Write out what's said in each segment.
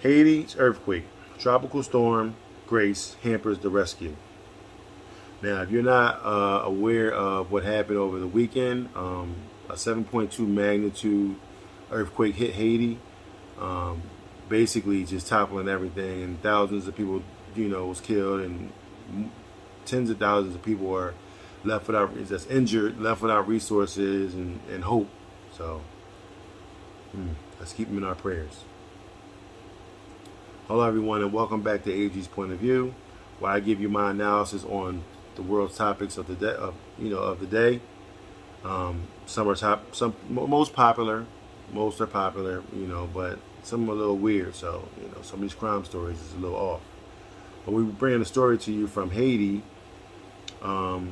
Haiti's earthquake, tropical storm Grace hampers the rescue. Now, if you're not aware of what happened over the weekend, a 7.2 magnitude earthquake hit Haiti, um, basically just toppling everything, and thousands of people, was killed, and tens of thousands of people are left without, that's injured, left without resources and hope. So, let's keep them in our prayers. Hello, everyone, and welcome back to AG's Point of View, where I give you my analysis on the world's topics of the day. Of the day. Some are most popular, most are popular, but some are a little weird. So, some of these crime stories is a little off. But we bringing a story to you from Haiti, and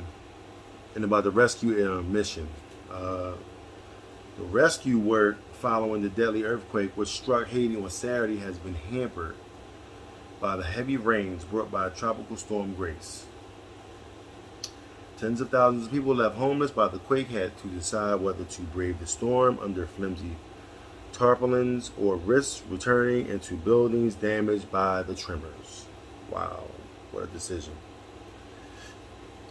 about the rescue mission. The rescue work following the deadly earthquake which struck Haiti on Saturday has been hampered by the heavy rains brought by Tropical Storm Grace. Tens of thousands of people left homeless by the quake had to decide whether to brave the storm under flimsy tarpaulins or risk returning into buildings damaged by the tremors. Wow, what a decision.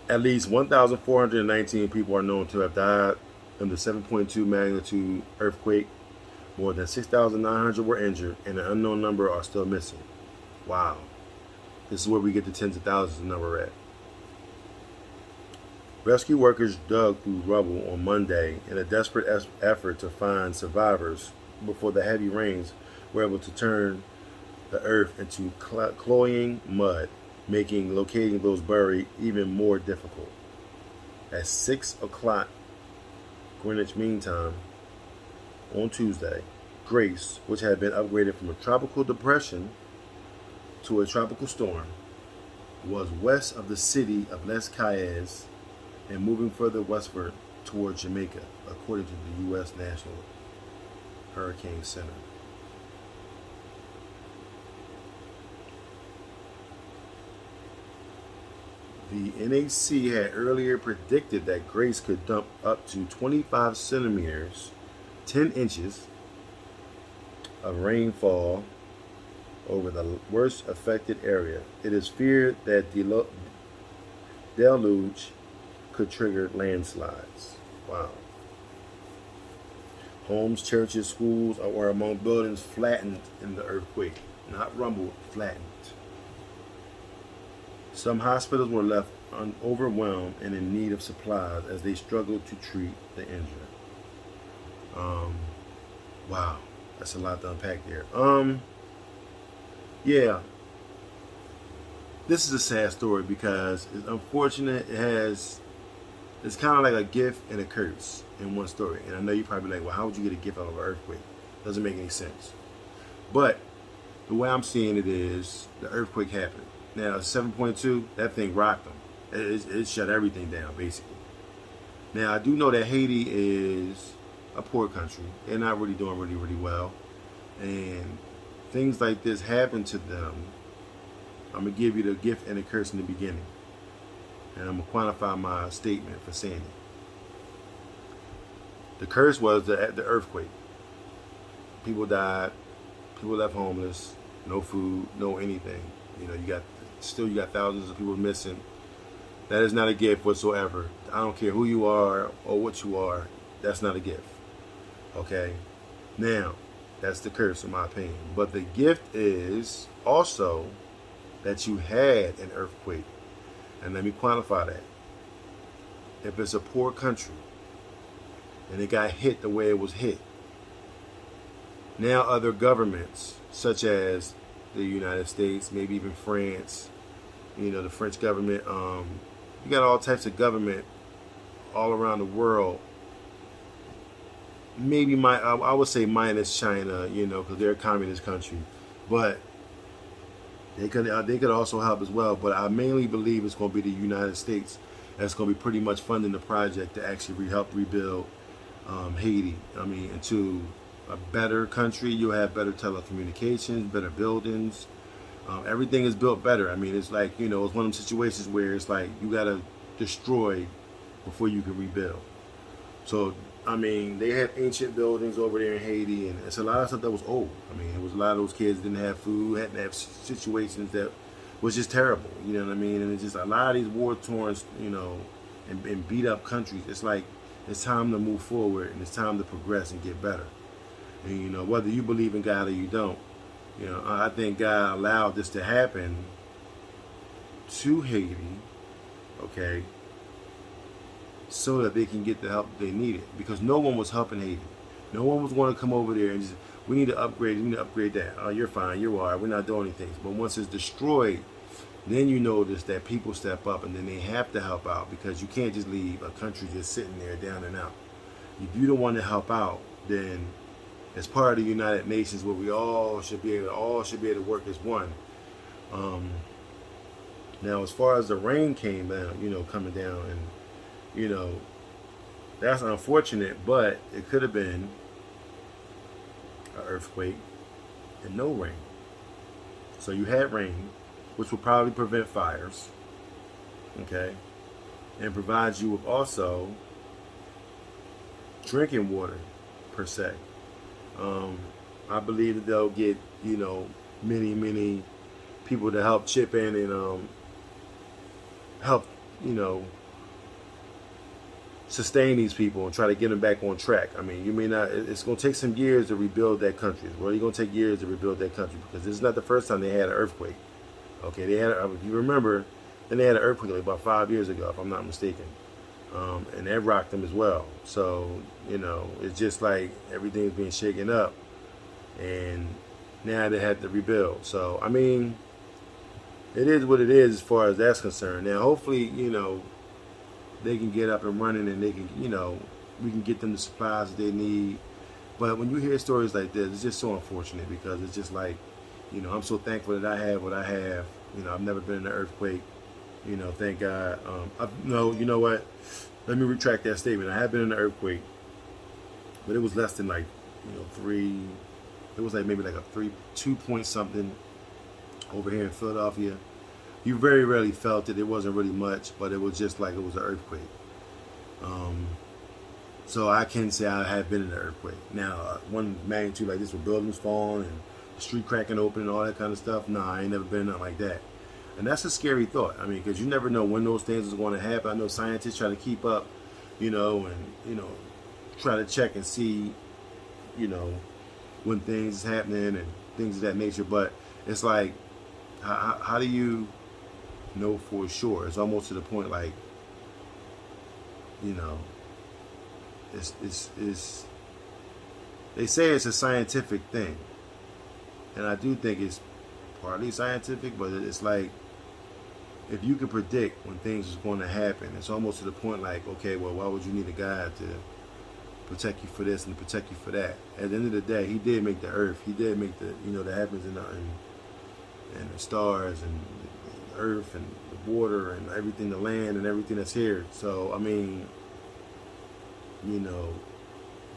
At least 1,419 people are known to have died in the 7.2 magnitude earthquake. More than 6,900 were injured, and an unknown number are still missing. Wow. This is where we get the tens of thousands of number at. Rescue workers dug through rubble on Monday in a desperate effort to find survivors before the heavy rains were able to turn the earth into cloying mud, making locating those buried even more difficult. At 6 o'clock Greenwich Mean Time on Tuesday, Grace, which had been upgraded from a tropical depression to a tropical storm, was west of the city of Les Cayes and moving further westward toward Jamaica, according to the U.S. National Hurricane Center. The NHC had earlier predicted that Grace could dump up to 25 centimeters, 10 inches of rainfall over the worst affected area. It is feared that the deluge could trigger landslides. Wow. Homes, churches, schools were among buildings flattened in the earthquake. Not rumbled, flattened. Some hospitals were left overwhelmed and in need of supplies as they struggled to treat the injured. Wow, that's a lot to unpack there. Yeah, this is a sad story because it's unfortunate. It's kind of like a gift and a curse in one story. And I know you're probably like, well, how would you get a gift out of an earthquake? Doesn't make any sense. But the way I'm seeing it is the earthquake happened. Now, 7.2, that thing rocked them. It shut everything down, basically. Now, I do know that Haiti is a poor country. They're not really doing really well. And things like this happen to them. I'm going to give you the gift and the curse in the beginning. And I'm going to quantify my statement for saying it. The curse was the earthquake. People died. People left homeless. No food, no anything. You got thousands of people missing. That is not a gift whatsoever. I don't care who you are or what you are. That's not a gift. Okay? Now, that's the curse in my opinion. But the gift is also that you had an earthquake. And let me quantify that. If it's a poor country and it got hit the way it was hit, now other governments, such as the United States, maybe even France, the French government, you got all types of government all around the world. Maybe I would say minus China, because they're a communist country. But They could also help as well, but I mainly believe it's going to be the United States that's going to be pretty much funding the project to actually help rebuild Haiti. I mean, into a better country. You'll have better telecommunications, better buildings. Everything is built better. I mean, it's like, it's one of them situations where it's like you got to destroy before you can rebuild. So, I mean, they had ancient buildings over there in Haiti, and it's a lot of stuff that was old. I mean, it was a lot of those kids didn't have food, had to have situations that was just terrible. You know what I mean? And it's just a lot of these war torn, and beat up countries. It's like it's time to move forward and it's time to progress and get better. And whether you believe in God or you don't, I think God allowed this to happen to Haiti, okay, so that they can get the help they needed. Because no one was helping Haiti. No one was going to come over there and just, we need to upgrade that. Oh, you're fine, you're all right, we're not doing anything. But once it's destroyed, then you notice that people step up and then they have to help out, because you can't just leave a country just sitting there down and out. If you don't want to help out, then as part of the United Nations, where we all should be able to work as one. Now, as far as the rain came down, coming down, and that's unfortunate, but it could have been an earthquake and no rain. So you had rain, which will probably prevent fires, okay, and provides you with also drinking water per se. I believe that they'll get many people to help chip in and help sustain these people and try to get them back on track. I mean, you may not. It's going to take some years to rebuild that country. It's really going to take years to rebuild that country, because this is not the first time they had an earthquake. Okay, they had. If you remember, then they had an earthquake like about 5 years ago, if I'm not mistaken, and that rocked them as well. So it's just like everything's being shaken up, and now they had to rebuild. So I mean, it is what it is as far as that's concerned. Now, hopefully, they can get up and running, and they can, we can get them the supplies that they need. But when you hear stories like this, it's just so unfortunate, because it's just like, I'm so thankful that I have what I have. I've never been in an earthquake. Thank God. No, you know what? Let me retract that statement. I have been in an earthquake, but it was less than like, three. It was like maybe like a 2 point something over here in Philadelphia. You very rarely felt it. It wasn't really much, but it was just like it was an earthquake. So I can say I have been in an earthquake. Now, one magnitude like this, with buildings falling and the street cracking open and all that kind of stuff, nah, I ain't never been in nothing like that. And that's a scary thought. I mean, because you never know when those things are going to happen. I know scientists try to keep up, and try to check and see, when things is happening and things of that nature. But it's like, how do you know for sure? It's almost to the point like, it's they say it's a scientific thing, and I do think it's partly scientific, but it's like, if you can predict when things is going to happen, it's almost to the point like, okay, well, why would you need a God to protect you for this and to protect you for that? At the end of the day, He did make the earth. He did make the the heavens and the stars and the earth and the water and everything, the land and everything that's here. So I mean,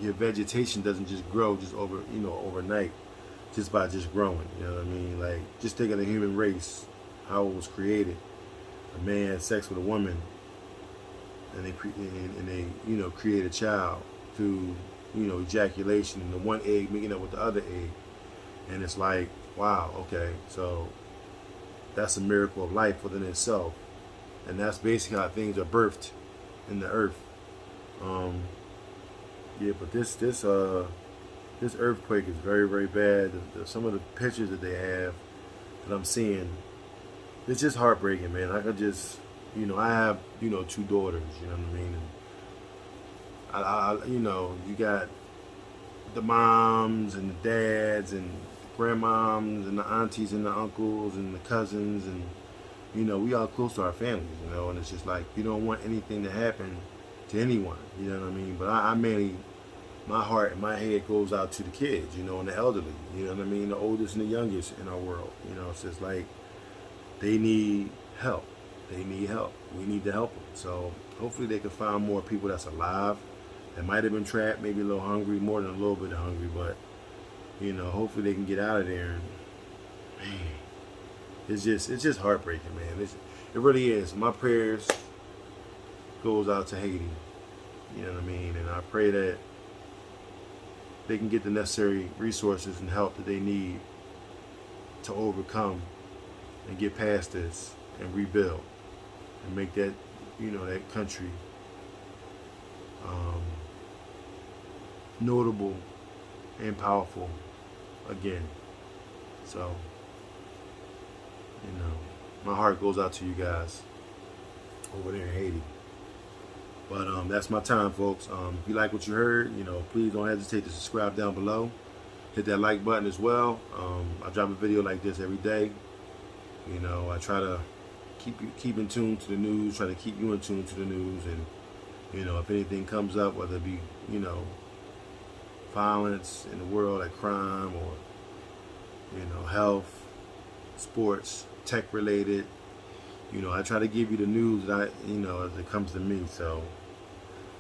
your vegetation doesn't just grow just overnight, just by just growing. You know what I mean? Like, just thinking of the human race, how it was created. A man had sex with a woman, and they create a child through ejaculation, and the one egg meeting up with the other egg, and it's like, wow, okay, so that's a miracle of life within itself, and that's basically how things are birthed in the earth. Yeah, but this earthquake is very, very bad. Some of the pictures that they have that I'm seeing, it's just heartbreaking, man. I could just, I have, 2 daughters, you know what I mean? And you got the moms and the dads and the grandmoms and the aunties and the uncles and the cousins, and, we all close to our families, and it's just like, you don't want anything to happen to anyone, you know what I mean? But I mainly, my heart and my head goes out to the kids, and the elderly, you know what I mean? The oldest and the youngest in our world, it's just like, they need help. They need help. We need to help them. So hopefully they can find more people that's alive that might have been trapped, maybe a little hungry, more than a little bit hungry, but hopefully they can get out of there. And man, it's just heartbreaking, man. It really is. My prayers goes out to Haiti. You know what I mean? And I pray that they can get the necessary resources and help that they need to overcome and get past this and rebuild and make that, that country notable and powerful again. So, my heart goes out to you guys over there in Haiti. But that's my time, folks. If you like what you heard, please don't hesitate to subscribe down below. Hit that like button as well. I drop a video like this every day. I try to keep in tune to the news, try to keep you in tune to the news, and if anything comes up, whether it be violence in the world, like crime, or health, sports, tech related, I try to give you the news that as it comes to me. So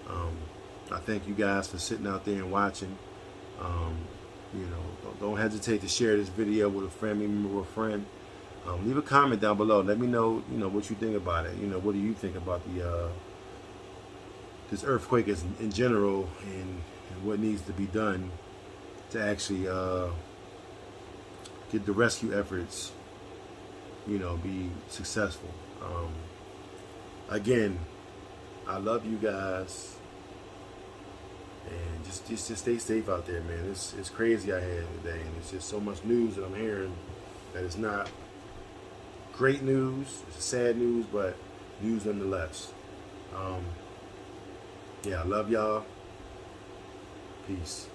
I thank you guys for sitting out there and watching. Don't hesitate to share this video with a family member or a friend. Leave a comment down below. Let me know, what you think about it. What do you think about this earthquake in general, and what needs to be done to actually get the rescue efforts, be successful. Again, I love you guys, and just stay safe out there, man. It's crazy out here today, and it's just so much news that I'm hearing that it's not great news. It's sad news, but news nonetheless. Yeah, I love y'all. Peace.